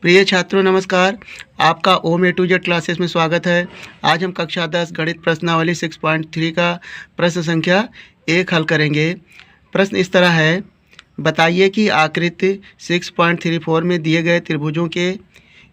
प्रिय छात्रों नमस्कार। आपका ओम ए टू जेड क्लासेस में स्वागत है। आज हम कक्षा 10 गणित प्रश्नावली 6.3 का प्रश्न संख्या 1 हल करेंगे। प्रश्न इस तरह है, बताइए कि आकृति 6.34 में दिए गए त्रिभुजों के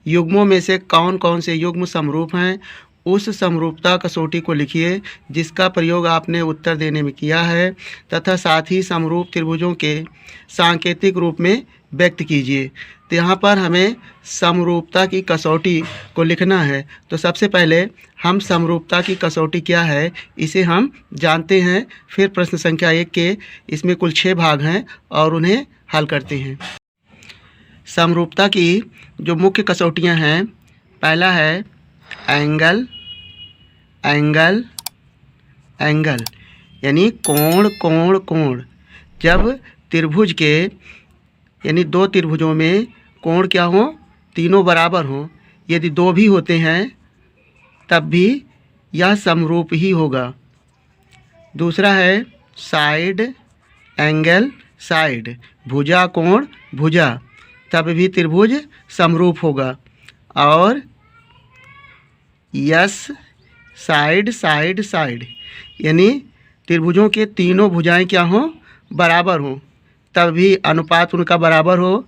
युग्मों में से कौन कौन से युग्म समरूप हैं। उस समरूपता कसौटी को लिखिए जिसका प्रयोग आपने उत्तर देने में किया है तथा साथ ही समरूप त्रिभुजों के सांकेतिक रूप में व्यक्त कीजिए। तो यहाँ पर हमें समरूपता की कसौटी को लिखना है। तो सबसे पहले हम समरूपता की कसौटी क्या है इसे हम जानते हैं, फिर प्रश्न संख्या 1 के इसमें कुल 6 भाग हैं और उन्हें हल करते हैं। समरूपता की जो मुख्य कसौटियाँ हैं, पहला है एंगल एंगल एंगल, यानी कोण कोण कोण। जब त्रिभुज के यानी दो त्रिभुजों में कोण क्या हो, तीनों बराबर हों। यदि दो भी होते हैं तब भी यह समरूप ही होगा। दूसरा है साइड एंगल साइड, भुजा कोण भुजा, तब भी त्रिभुज समरूप होगा। और यस साइड साइड साइड, यानी त्रिभुजों के तीनों भुजाएं क्या हों, बराबर हों, तब भी अनुपात उनका बराबर हो।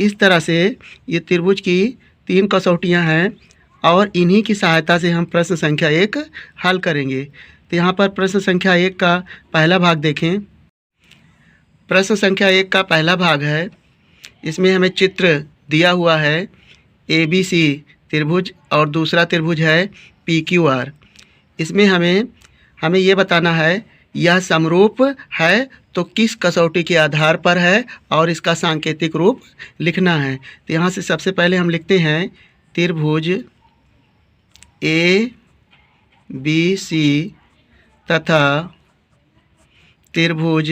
इस तरह से ये त्रिभुज की 3 कसौटियां हैं और इन्हीं की सहायता से हम प्रश्न संख्या 1 हल करेंगे। तो यहाँ पर प्रश्न संख्या 1 का पहला भाग देखें। प्रश्न संख्या 1 का पहला भाग है, इसमें हमें चित्र दिया हुआ है ABC त्रिभुज और दूसरा त्रिभुज है PQR। इसमें हमें ये बताना है यह समरूप है तो किस कसौटी के आधार पर है और इसका सांकेतिक रूप लिखना है। तो यहाँ से सबसे पहले हम लिखते हैं त्रिभुज ABC तथा त्रिभुज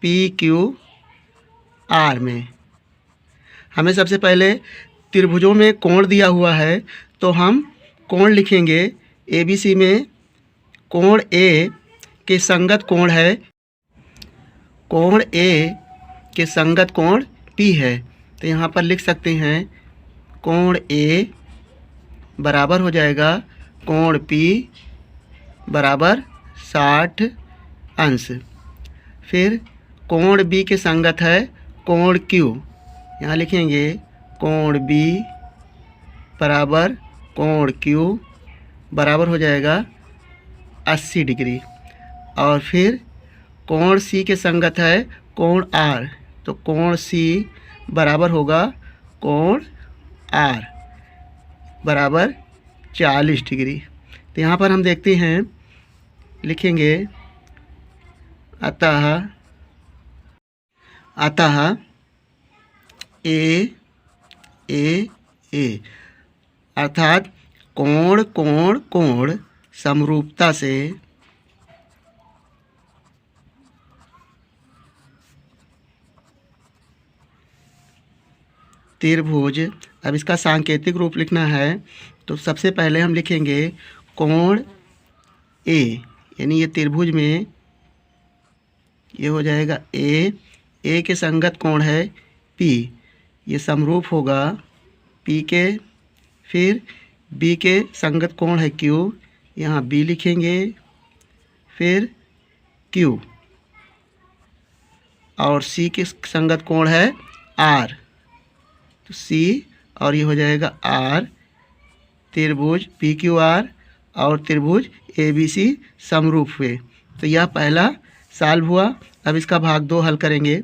PQR में हमें सबसे पहले त्रिभुजों में कोण दिया हुआ है तो हम कोण लिखेंगे। ABC में कोण A के संगत कोण है, कोण A के संगत कोण P है। तो यहाँ पर लिख सकते हैं कोण A बराबर हो जाएगा कोण P बराबर 60 अंश। फिर कोण B के संगत है कोण Q, यहाँ लिखेंगे कोण B बराबर कोण Q बराबर हो जाएगा 80 डिग्री। और फिर कोण C के संगत है कोण R, तो कोण C बराबर होगा कोण R बराबर 40 डिग्री। तो यहाँ पर हम देखते हैं, लिखेंगे अतः ए अर्थात कोण कोण कोण समरूपता से त्रिभुज। अब इसका सांकेतिक रूप लिखना है तो सबसे पहले हम लिखेंगे कोण A, यानी ये त्रिभुज में ये हो जाएगा A के संगत कोण है P, ये समरूप होगा P के। फिर B के संगत कोण है Q, यहाँ B लिखेंगे। फिर Q और C के संगत कोण है R, तो C और ये हो जाएगा R। त्रिभुज PQR और त्रिभुज ABC समरूप हुए। तो यह पहला सॉल्व हुआ। अब इसका भाग 2 हल करेंगे।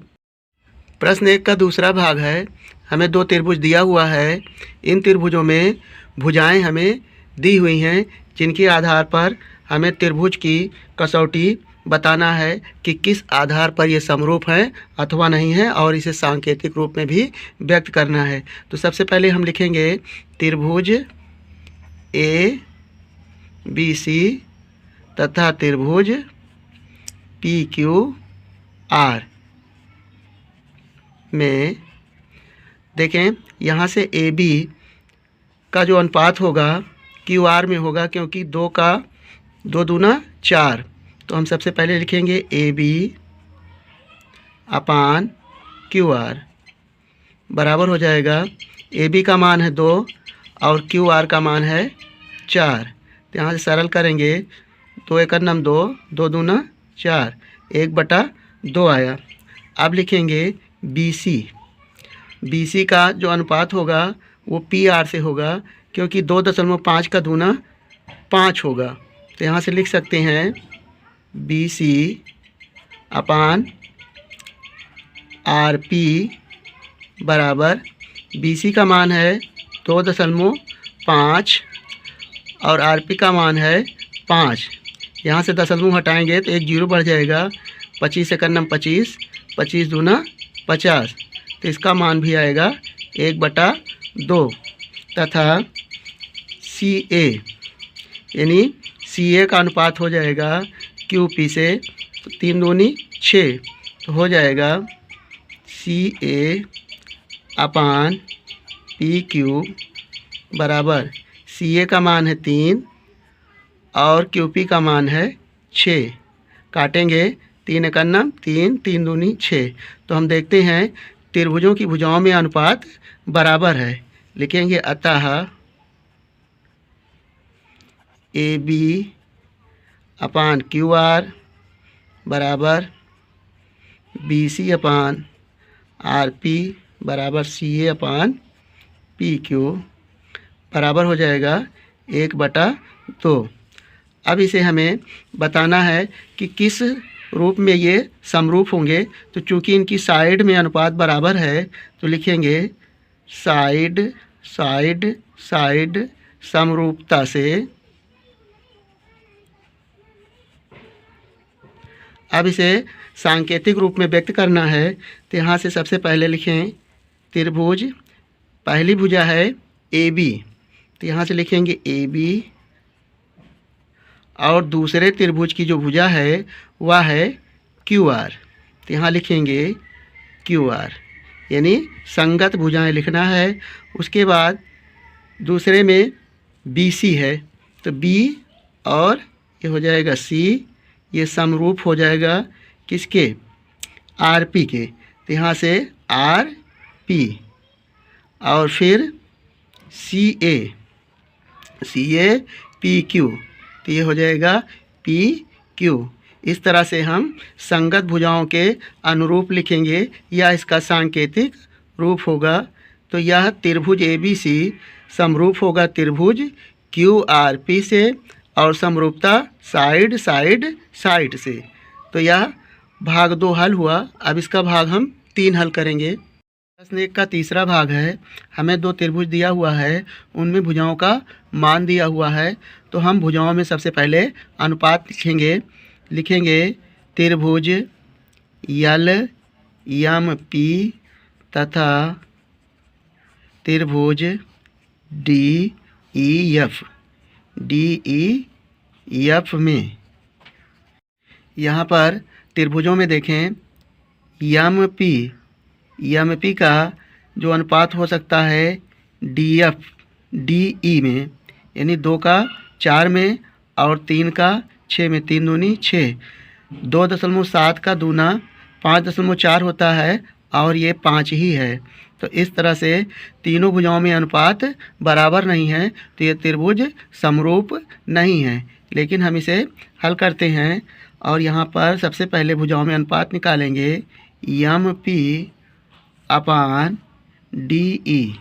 प्रश्न 1 का दूसरा भाग है, हमें 2 त्रिभुज दिया हुआ है। इन त्रिभुजों में भुजाएं हमें दी हुई हैं जिनके आधार पर हमें त्रिभुज की कसौटी बताना है कि किस आधार पर ये समरूप हैं अथवा नहीं है, और इसे सांकेतिक रूप में भी व्यक्त करना है। तो सबसे पहले हम लिखेंगे त्रिभुज ABC तथा त्रिभुज PQR में देखें, यहाँ से AB का जो अनुपात होगा QR में होगा, क्योंकि 2 दूना 4। तो हम सबसे पहले लिखेंगे AB/QR बराबर हो जाएगा, ए बी का मान है 2 और क्यू आर का मान है 4। तो यहाँ से सरल करेंगे, 2 एकड़ नम 2, 2 दूना 4, 1/2 आया। अब लिखेंगे बी सी का जो अनुपात होगा वो पी आर से होगा, क्योंकि 2.5 का दूना 5 होगा। तो यहाँ से लिख सकते हैं B C upon R P बराबर, बी सी का मान है 2.5 और आर पी का मान है 5। यहाँ से दशमलव हटाएंगे तो 1 जीरो बढ़ जाएगा, 25 एकड़ नम 25, 25 दूना 50। तो इसका मान भी आएगा 1/2 तथा सी ए यानी सी ए का अनुपात हो जाएगा क्यू पी से, तो 3 दूनी 6, तो हो जाएगा सी ए अपान पी क्यू बराबर, सी ए का मान है 3 और क्यू पी का मान है 6। काटेंगे 3 एकड़ नम 3, 3 दूनी 6। तो हम देखते हैं त्रिभुजों की भुजाओं में अनुपात बराबर है। लिखेंगे अतः A B upon Q R बराबर B C upon R P बराबर सी ए अपान पी क्यू बराबर हो जाएगा 1/2। अब इसे हमें बताना है कि किस रूप में ये समरूप होंगे। तो चूंकि इनकी साइड में अनुपात बराबर है तो लिखेंगे साइड साइड साइड समरूपता से। अब इसे सांकेतिक रूप में व्यक्त करना है, तो यहाँ से सबसे पहले लिखें त्रिभुज, पहली भुजा है ए बी, तो यहाँ से लिखेंगे ए बी, और दूसरे त्रिभुज की जो भुजा है वह है क्यू आर, तो यहाँ लिखेंगे क्यू आर, यानी संगत भुजाएं लिखना है। उसके बाद दूसरे में बी सी है, तो बी और ये हो जाएगा सी, ये समरूप हो जाएगा किसके, आर पी के, तो यहाँ से आर पी, और फिर सी ए पी क्यू, तो ये हो जाएगा पी क्यू। इस तरह से हम संगत भुजाओं के अनुरूप लिखेंगे या इसका सांकेतिक रूप होगा। तो यह त्रिभुज ए बी सी समरूप होगा त्रिभुज क्यू आर पी से, और समरूपता साइड साइड साइड से। तो यह भाग 2 हल हुआ। अब इसका भाग हम 3 हल करेंगे। प्रश्न 1 का तीसरा भाग है। हमें 2 त्रिभुज दिया हुआ है, उनमें भुजाओं का मान दिया हुआ है। तो हम भुजाओं में सबसे पहले अनुपात लिखेंगे त्रिभुज यल एम पी तथा त्रिभुज डी ई एफ में। यहाँ पर त्रिभुजों में देखें एम पी का जो अनुपात हो सकता है डी ई में, यानी 2 का 4 में और 3 का 6 में, 3 दूनी 6, 2.7 का दूना 5.4 होता है और ये 5 ही है। तो इस तरह से तीनों भुजाओं में अनुपात बराबर नहीं है, तो ये त्रिभुज समरूप नहीं है। लेकिन हम इसे हल करते हैं और यहाँ पर सबसे पहले भुजाओं में अनुपात निकालेंगे M P upon D E.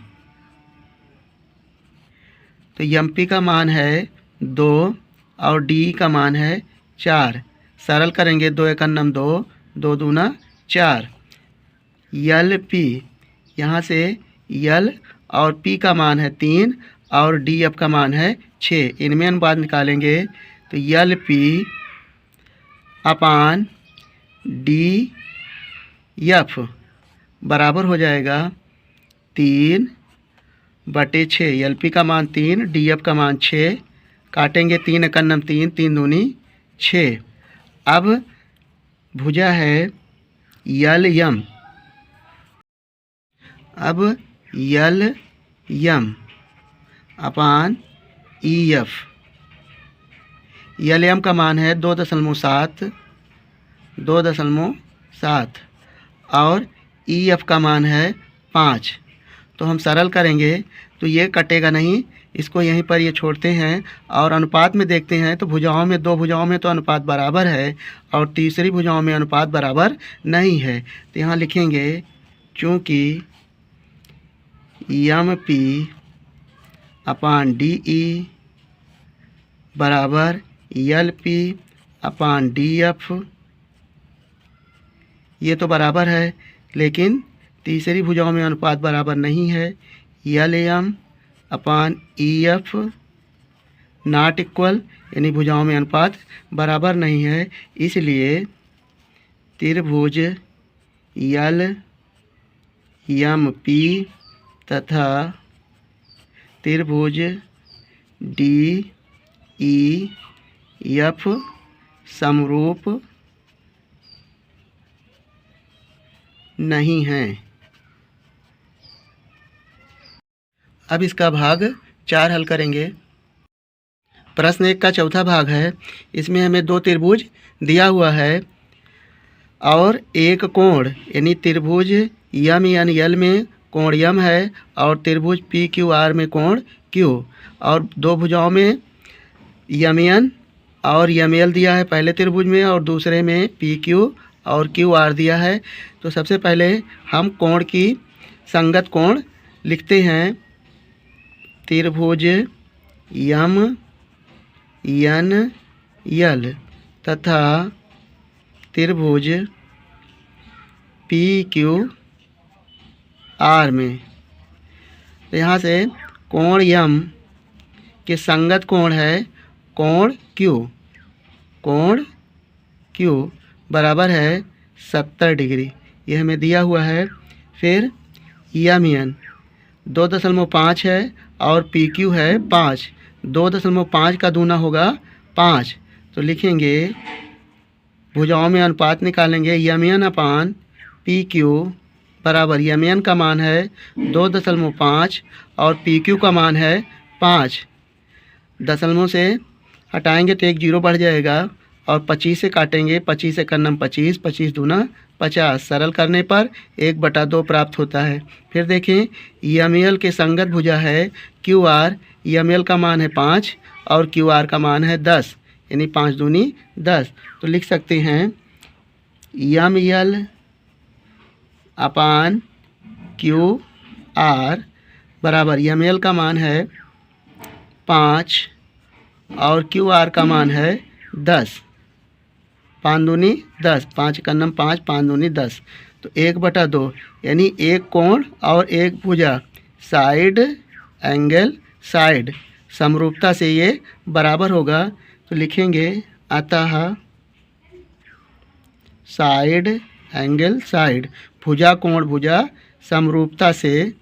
तो एम पी का मान है 2 और डी का मान है 4। सरल करेंगे, 2 एकड़ नम 2, 2 दूना 4। यल पी, यहाँ से यल और पी का मान है 3 और डी एफ का मान है 6। इनमें अनुपात निकालेंगे तो यल पी अपान डी एफ बराबर हो जाएगा 3/6। यल पी का मान 3, डी एफ का मान 6। काटेंगे 3 एकड़ नम 3, 3 दूनी 6। अब भुजा है यल यम, अब यल यम अपान ई एफ। यल यम का मान है 2.7 और ई एफ का मान है 5। तो हम सरल करेंगे तो ये कटेगा नहीं, इसको यहीं पर ये छोड़ते हैं और अनुपात में देखते हैं तो भुजाओं में, दो भुजाओं में तो अनुपात बराबर है और तीसरी भुजाओं में अनुपात बराबर नहीं है। तो यहाँ लिखेंगे चूँकि यम पी अपान डी ई बराबर यल पी अपान डी एफ, ये तो बराबर है लेकिन तीसरी भुजाओं में अनुपात बराबर नहीं है। L M upon E F not equal, यानी भुजाओं में अनुपात बराबर नहीं है, इसलिए त्रिभुज यल यम पी तथा त्रिभुज डी ई एफ समरूप नहीं हैं। अब इसका भाग 4 हल करेंगे। प्रश्न 1 का चौथा भाग है। इसमें हमें दो त्रिभुज दिया हुआ है और एक कोण, यानी त्रिभुज यम एन यल में कोण यम है और त्रिभुज पी क्यू आर में कोण क्यू, और दो भुजाओं में यम एन और यम एल दिया है पहले त्रिभुज में और दूसरे में पी क्यू और क्यू आर दिया है। तो सबसे पहले हम कोण की संगत कोण लिखते हैं। त्रिभुज यम एन यल तथा त्रिभुज पी क्यू आर में। तो यहाँ से कोण यम के संगत कोण है कोण क्यू, कोण क्यू बराबर है 70 डिग्री, ये हमें दिया हुआ है। फिर यम एन 2.5 है और पी क्यू है 5, 2.5 का दूना होगा 5, तो लिखेंगे भुजाओं में अनुपात निकालेंगे। यम एन अपान पी क्यू बराबर यम एन का मान है 2.5 और पी क्यू का मान है 5। दशमलव से हटाएंगे तो एक जीरो बढ़ जाएगा और 25 से काटेंगे, 25 से करना 25, 25 दूना 50, सरल करने पर 1/2 प्राप्त होता है। फिर देखें यम एल के संगत भुजा है क्यू आर, यम एल का मान है 5 और क्यू आर का मान है 10, यानी 5 दूनी 10। तो लिख सकते हैं यम एल अपान क्यू आर बराबर यम एल का मान है 5 और क्यू आर का मान है 10, 5 दूनी 10, 5 का नम 5, 5 दूनी 10, तो 1/2, यानी एक कोण और एक भुजा साइड एंगल साइड समरूपता से ये बराबर होगा। तो लिखेंगे अतः साइड एंगल साइड, भुजा कोण भुजा समरूपता से।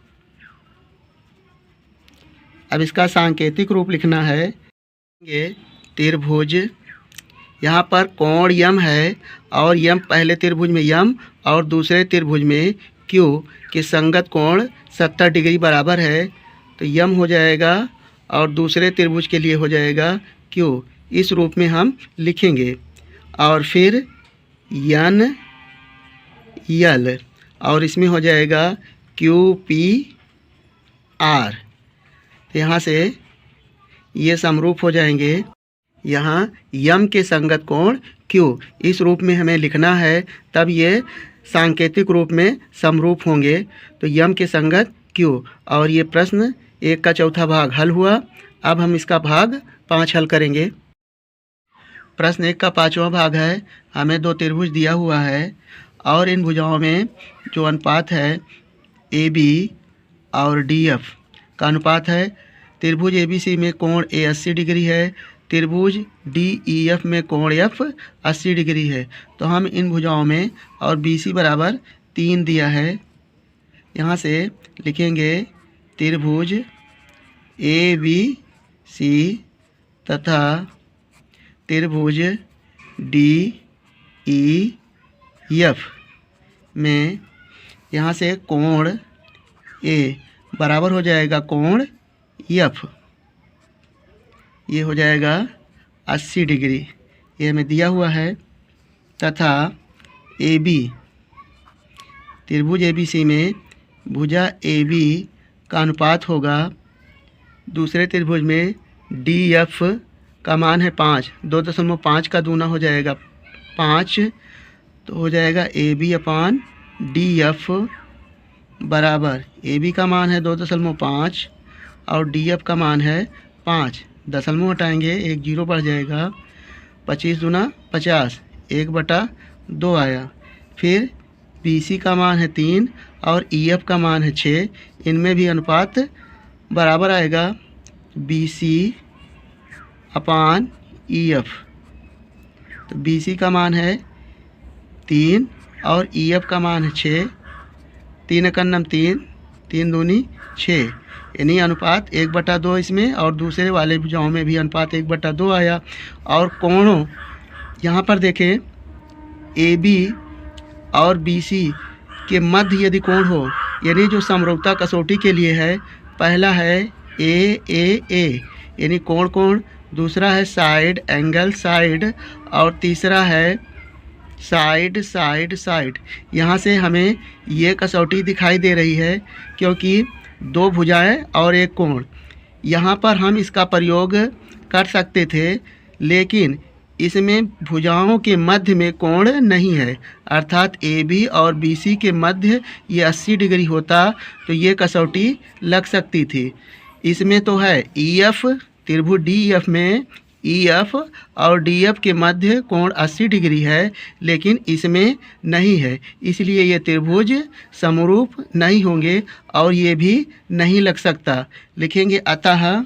अब इसका सांकेतिक रूप लिखना है। ये त्रिभुज, यहाँ पर कोण यम है और यम पहले त्रिभुज में यम और दूसरे त्रिभुज में क्यू के संगत कोण 70 डिग्री बराबर है, तो यम हो जाएगा और दूसरे त्रिभुज के लिए हो जाएगा क्यू। इस रूप में हम लिखेंगे और फिर यन यल और इसमें हो जाएगा क्यू पी आर। तो यहाँ से ये समरूप हो जाएंगे। यहाँ यम के संगत कोण क्यू इस रूप में हमें लिखना है, तब ये सांकेतिक रूप में समरूप होंगे। तो यम के संगत क्यू, और ये प्रश्न 1 का चौथा भाग हल हुआ। अब हम इसका भाग 5 हल करेंगे। प्रश्न 1 का 5वां भाग है। हमें दो त्रिभुज दिया हुआ है और इन भुजाओं में जो अनुपात है ए बी और डी एफ का अनुपात है। त्रिभुज ए बी सी में कोण ए 80 डिग्री है, त्रिभुज डी ई एफ में कोण एफ 80 डिग्री है। तो हम इन भुजाओं में और बी सी बराबर 3 दिया है, यहाँ से लिखेंगे त्रिभुज ए बी सी तथा त्रिभुज डी ई एफ में यहाँ से कोण ए बराबर हो जाएगा कोण एफ, ये हो जाएगा 80 डिग्री, ये हमें दिया हुआ है। तथा ए बी त्रिभुज ए बी सी में भुजा ए बी का अनुपात होगा दूसरे त्रिभुज में डी एफ का मान है 5, 2.5 का दूना हो जाएगा 5, तो हो जाएगा A B upon D F बराबर ए बी का मान है 2.5 और डी एफ का मान है 5। दशमलव हटाएंगे, एक जीरो बढ़ जाएगा, 25 दूना 50, 1/2 आया। फिर बी सी का मान है 3 और ई एफ का मान है 6, इनमें भी अनुपात बराबर आएगा बी सी अपान ई एफ। तो बी सी का मान है 3 और ई एफ का मान है 6, 3 एकन्नम 3, 3 दूनी 6, यानी अनुपात 1/2 इसमें, और दूसरे वाले भुजाओं में भी अनुपात 1/2 आया। और कोणों यहाँ पर देखें, ए बी और बी सी के मध्य यदि कोण हो, यानी जो समरूपता कसौटी के लिए है, पहला है ए यानी कोण कोण, दूसरा है साइड एंगल साइड, और तीसरा है साइड साइड साइड। यहाँ से हमें ये कसौटी दिखाई दे रही है क्योंकि 2 भुजाएं और एक कोण। यहाँ पर हम इसका प्रयोग कर सकते थे, लेकिन इसमें भुजाओं के मध्य में कोण नहीं है, अर्थात ए बी और बी सी के मध्य ये 80 डिग्री होता तो ये कसौटी लग सकती थी। इसमें तो है ई एफ, त्रिभुज डी एफ में ई एफ और डी एफ के मध्य कोण 80 डिग्री है, लेकिन इसमें नहीं है, इसलिए ये त्रिभुज समरूप नहीं होंगे और ये भी नहीं लग सकता। लिखेंगे अतः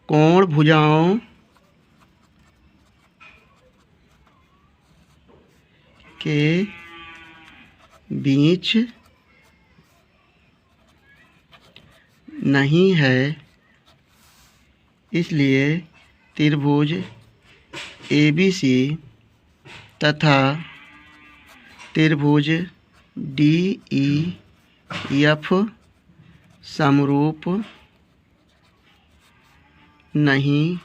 कोण भुजाओं के बीच नहीं है, इसलिए त्रिभुज ए बी सी तथा त्रिभुज डी ई एफ समरूप नहीं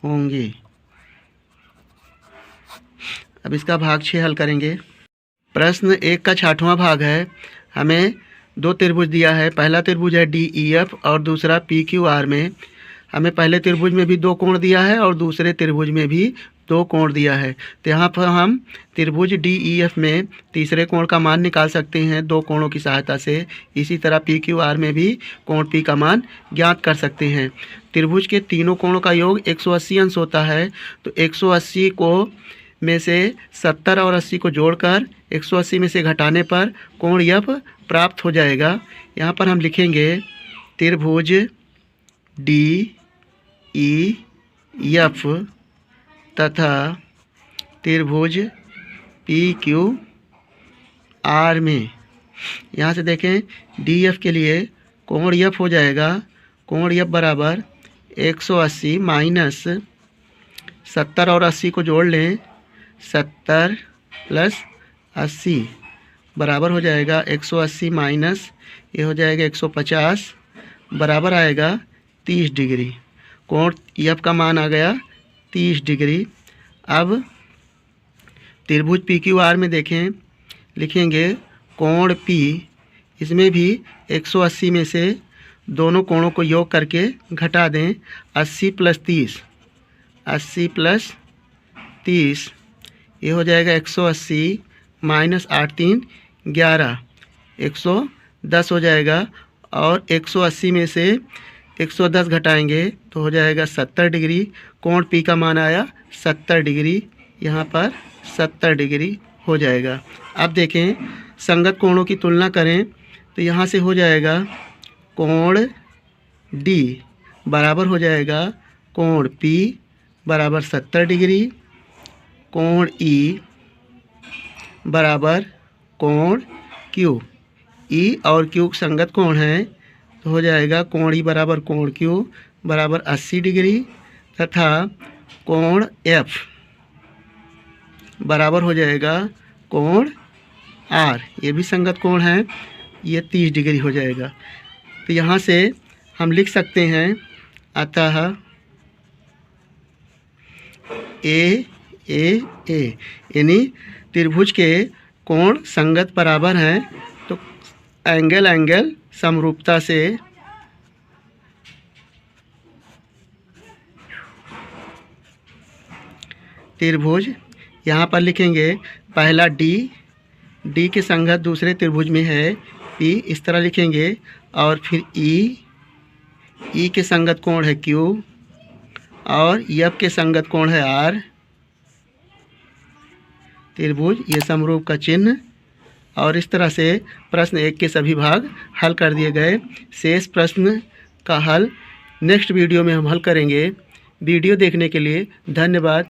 होंगे। अब इसका भाग 6 हल करेंगे। प्रश्न 1 का 6वां भाग है। हमें 2 त्रिभुज दिया है, पहला त्रिभुज है डी ई एफ और दूसरा पी क्यू आर में। हमें पहले त्रिभुज में भी 2 कोण दिया है और दूसरे त्रिभुज में भी 2 कोण दिया है। तो यहाँ पर हम त्रिभुज डी ई एफ में तीसरे कोण का मान निकाल सकते हैं 2 कोणों की सहायता से। इसी तरह पी क्यू आर में भी कोण पी का मान ज्ञात कर सकते हैं। त्रिभुज के तीनों कोणों का योग 180 अंश होता है, तो 180 को में से 70 और 80 को जोड़कर 180 में से घटाने पर कोण एफ प्राप्त हो जाएगा। यहाँ पर हम लिखेंगे त्रिभुज डी ई एफ तथा त्रिभुज पी क्यू आर में। यहाँ से देखें डी एफ के लिए कोण एफ हो जाएगा, कोण एफ बराबर 180 माइनस 70 और 80 को जोड़ लें, 70 प्लस 80 बराबर हो जाएगा 180 माइनस ये हो जाएगा 150 बराबर आएगा 30 डिग्री। कोण एफ का मान आ गया 30 डिग्री। अब त्रिभुज पी क्यू आर में देखें, लिखेंगे कोण पी, इसमें भी 180 में से दोनों कोणों को योग करके घटा दें, 80 प्लस 30, 80 प्लस 30 ये हो जाएगा 180 माइनस 8 3 11, 110 हो जाएगा। और 180 में से 110 घटाएंगे तो हो जाएगा 70 डिग्री। कोण पी का मान आया 70 डिग्री, यहाँ पर 70 डिग्री हो जाएगा। अब देखें संगत कोणों की तुलना करें तो यहाँ से हो जाएगा कोण डी बराबर हो जाएगा कोण पी बराबर 70 डिग्री, कोण ई बराबर कोण क्यू। ई और क्यू संगत कोण है तो हो जाएगा कोण ई बराबर कोण क्यू बराबर 80 डिग्री तथा कोण एफ बराबर हो जाएगा कोण आर, ये भी संगत कोण है, ये 30 डिग्री हो जाएगा। तो यहाँ से हम लिख सकते हैं अतः ए ए ए यानी त्रिभुज के कोण संगत बराबर हैं तो एंगल एंगल समरूपता से त्रिभुज, यहाँ पर लिखेंगे पहला डी के संगत दूसरे त्रिभुज में है पी, इस तरह लिखेंगे। और फिर ई के संगत कोण है क्यू और एफ के संगत कोण है आर। त्रिभुज ये समरूप का चिन्ह। और इस तरह से प्रश्न 1 के सभी भाग हल कर दिए गए। शेष प्रश्न का हल नेक्स्ट वीडियो में हम हल करेंगे। वीडियो देखने के लिए धन्यवाद।